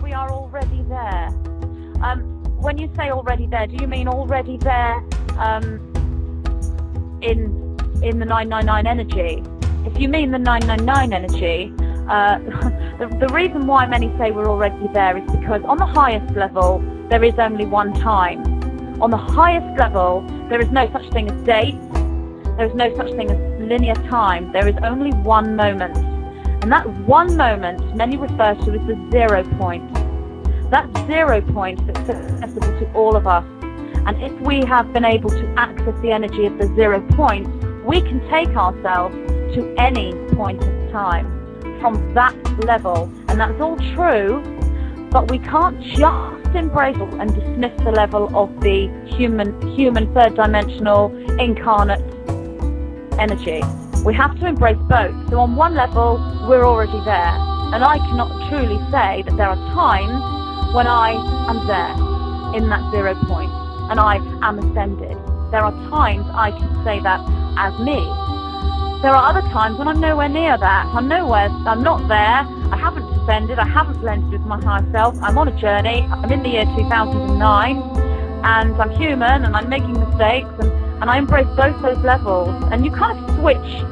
we are already there. When you say already there, do you mean already there in the 999 energy? If you mean the 999 energy, the reason why many say we're already there is because on the highest level, there is only one time. On the highest level, there is no such thing as dates. There is no such thing as linear time. There is only one moment. And that one moment, many refer to as the 0 point. That 0 point is accessible to all of us. And if we have been able to access the energy of the 0 point, we can take ourselves to any point of time from that level. And that's all true, but we can't just embrace and dismiss the level of the human third dimensional incarnate energy. We have to embrace both. So on one level, we're already there. And I cannot truly say that there are times when I am there in that 0 point and I am ascended. There are times I can say that as me. There are other times when I'm nowhere near that. I'm not there. I haven't ascended. I haven't blended with my higher self. I'm on a journey. I'm in the year 2009 and I'm human and I'm making mistakes and I embrace both those levels. And you kind of switch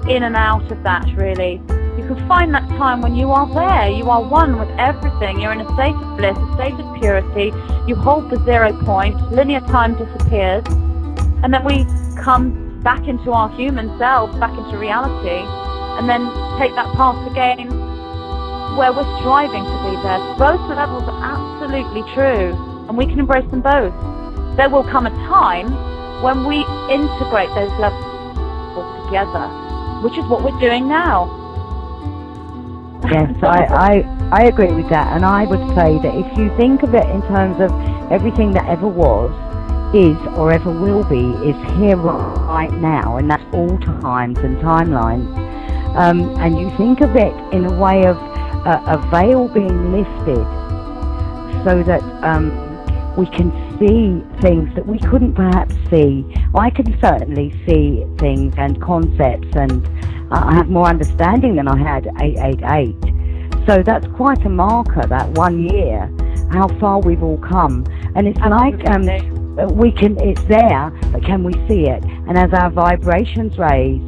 in and out of that, really. You can find that time when you are there. You are one with everything. You're in a state of bliss, a state of purity. You hold the 0 point. Linear time disappears. And then we come back into our human selves, back into reality, and then take that path again where we're striving to be there. Both levels are absolutely true, and we can embrace them both. There will come a time when we integrate those levels together, which is what we're doing now. Yes, I agree with that, and I would say that if you think of it in terms of everything that ever was, is, or ever will be, is here right now, and that's all times and timelines. And you think of it in a way of a veil being lifted so that we can see things that we couldn't perhaps see. I can certainly see things and concepts, and I have more understanding than I had 888. So that's quite a marker, that 1 year, how far we've all come. And it's like it's there, but can we see it? And as our vibrations raise,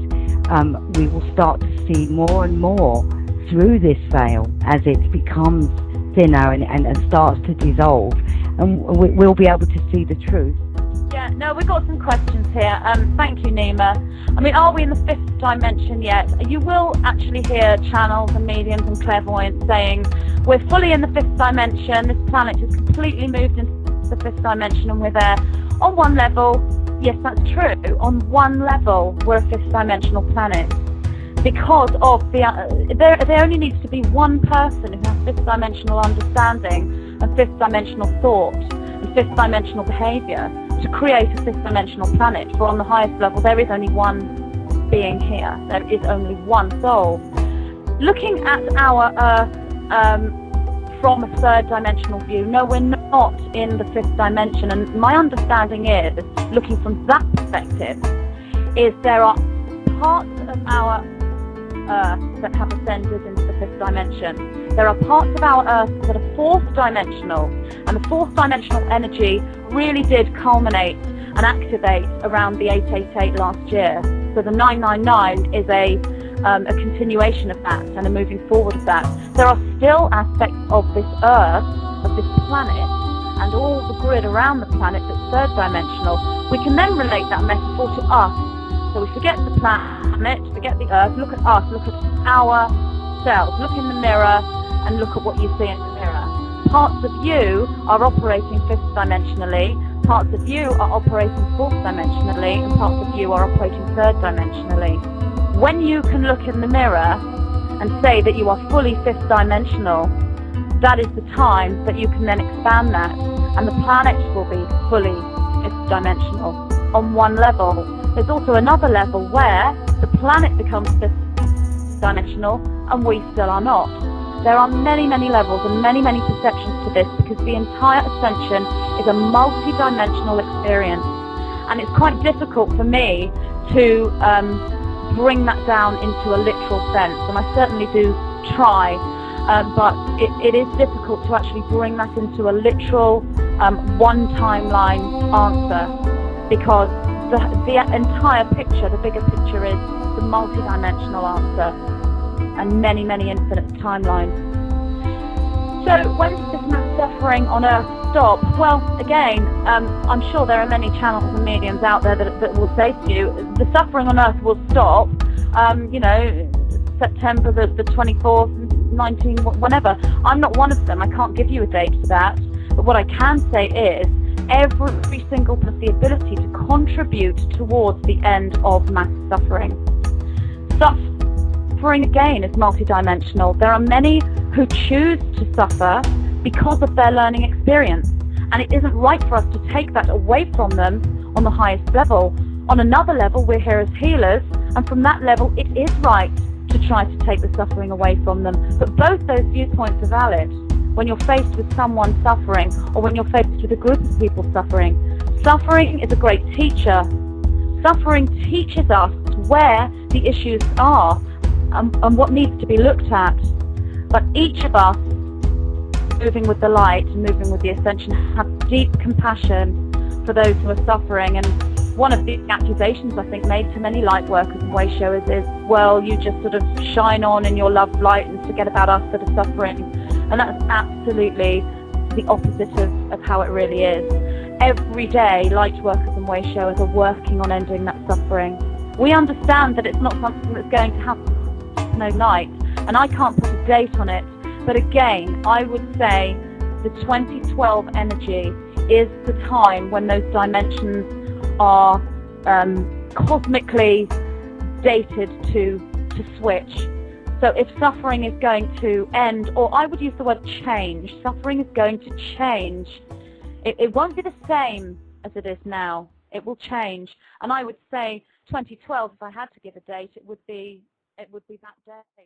we will start to see more and more through this veil as it becomes thinner and starts to dissolve, and we'll be able to see the truth. Yeah, no, we've got some questions here. Thank you, Nima. I mean, are we in the 5th dimension yet? You will actually hear channels and mediums and clairvoyants saying, we're fully in the 5th dimension, this planet has completely moved into the 5th dimension and we're there. On one level, yes, that's true. On one level, we're a 5th dimensional planet. Because of there only needs to be one person who has 5th dimensional understanding and 5th dimensional thought and 5th dimensional behavior to create a 5th dimensional planet. For on the highest level, there is only one being here. There is only one soul. Looking at our Earth from a 3rd dimensional view, no, we're not in the 5th dimension. And my understanding is, looking from that perspective, is there are parts of our Earth that have ascended into the 5th dimension. There are parts of our Earth that are 4th dimensional, and the 4th dimensional energy really did culminate and activate around the 888 last year. So the 999 is a continuation of that and a moving forward of that. There are still aspects of this Earth, of this planet, and all the grid around the planet that's 3rd dimensional. We can then relate that metaphor to us. So we forget the planet, forget the Earth, look at us, look at ourselves, look in the mirror and look at what you see in the mirror. Parts of you are operating 5th dimensionally, parts of you are operating 4th dimensionally, and parts of you are operating 3rd dimensionally. When you can look in the mirror and say that you are fully 5th dimensional, that is the time that you can then expand that, and the planet will be fully 5th dimensional on one level. There's also another level where the planet becomes 5th dimensional and we still are not. There are many, many levels and many, many perceptions to this, because the entire ascension is a multi-dimensional experience, and it's quite difficult for me to bring that down into a literal sense, and I certainly do try. but it is difficult to actually bring that into a literal one timeline answer, because the entire picture, the bigger picture, is the multidimensional answer and many, many infinite timelines. So when does this mass suffering on Earth stop? Well, again, I'm sure there are many channels and mediums out there that will say to you, the suffering on Earth will stop, you know, September the 24th, 19, whenever. I'm not one of them. I can't give you a date for that. But what I can say is every single person has the ability to contribute towards the end of mass suffering. Suffering, again, is multidimensional. There are many who choose to suffer because of their learning experience. And it isn't right for us to take that away from them on the highest level. On another level, we're here as healers, and from that level, it is right to try to take the suffering away from them. But both those viewpoints are valid when you're faced with someone suffering or when you're faced with a group of people suffering. Suffering is a great teacher. Suffering teaches us where the issues are and what needs to be looked at. But each of us, moving with the light and moving with the ascension, have deep compassion for those who are suffering. And one of the accusations I think made to many light workers and way showers is, well, you just sort of shine on in your love light and forget about us that are suffering. And that's absolutely the opposite of how it really is. Every day, light workers and way showers are working on ending that suffering. We understand that it's not something that's going to happen overnight, and I can't put a date on it. But again, I would say the 2012 energy is the time when those dimensions are cosmically dated to switch. So if suffering is going to end, or I would use the word change, suffering is going to change. It won't be the same as it is now. It will change. And I would say 2012, if I had to give a date, it would be that day.